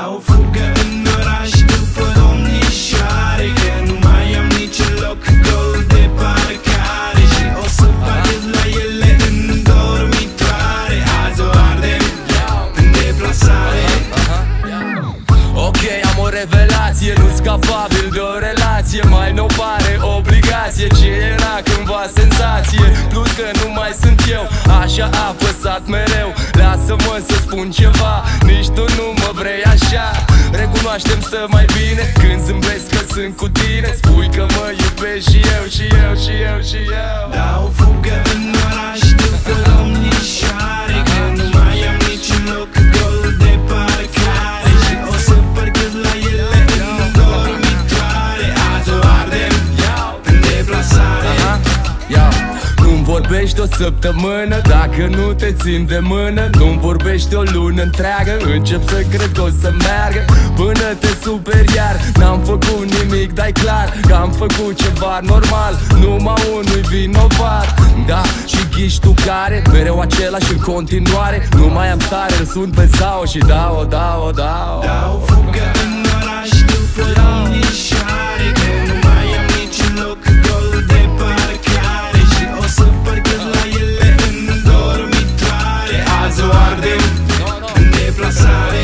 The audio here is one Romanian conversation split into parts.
Dau o fugă în oraș după domnișoare, că nu mai am niciun loc gol de parcare. Și o să parchez la ele în dormitoare. Azi o ardem în deplasare. Ok, am o revelație, nu-s capabil de o relație. Mai nu pare obligație ce era cândva senzație. Plus că nu mai sunt eu, așa a apăsat mereu. Lasă-mă să spun ceva, nici tu nu mă vrei așa. Recunoaștem să mai bine când zâmbesc că sunt cu tine. Spui că mă iubești și eu, și eu, și eu, și eu. Dau o fugă în oraș după domnișoare, că nu mai am niciun loc gol de parcare. Și o să parchez la ele în dormitoare. Azi o ardem în deplasare. Nu-mi vorbești o săptămână dacă nu te țin de mână. Nu-mi vorbești o lună întreagă, încep să cred că o să meargă. Până te superi iar, n-am făcut nimic, dai clar că am făcut ceva normal. Numai unul vinovat, da, și ghiși tu care mereu același în continuare. Nu mai am stare, îl sun pe Sao și dau. Dau o fugă în oraș după domnișoare, că nu mai am niciun loc gol de parcare. Și o să parchez la ele în dormitoare. Azi o ardem în deplasare.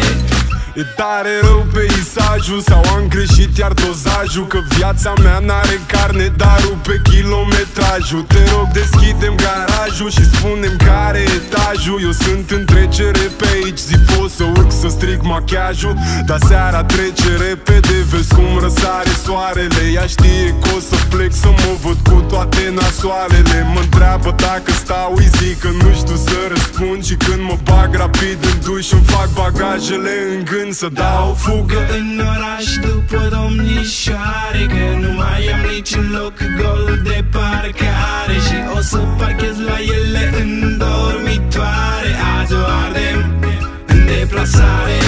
E tare rău peisajul sau am greșit iar dozajul, că viața mea n-are carne, dar rupe kilometrajul. Te rog, deschidem garajul și spunem care e etajul. Eu sunt în trecere pe aici, zi pot să urc să stric machiajul, dar seara trece repede, vezi cum răsare soarele. Ea știe că o să plec să mă văd cu toate nasoalele. Mă întreabă dacă stau, îi zic că nu știu să răspund. Și când mă bag rapid în duș îmi fac bagajele în gând să dau o fugă în oraș după domnișoare, că nu mai am niciun loc gol de parcare. Și o să parchez la ele în dormitoare. Azi o ardem în deplasare.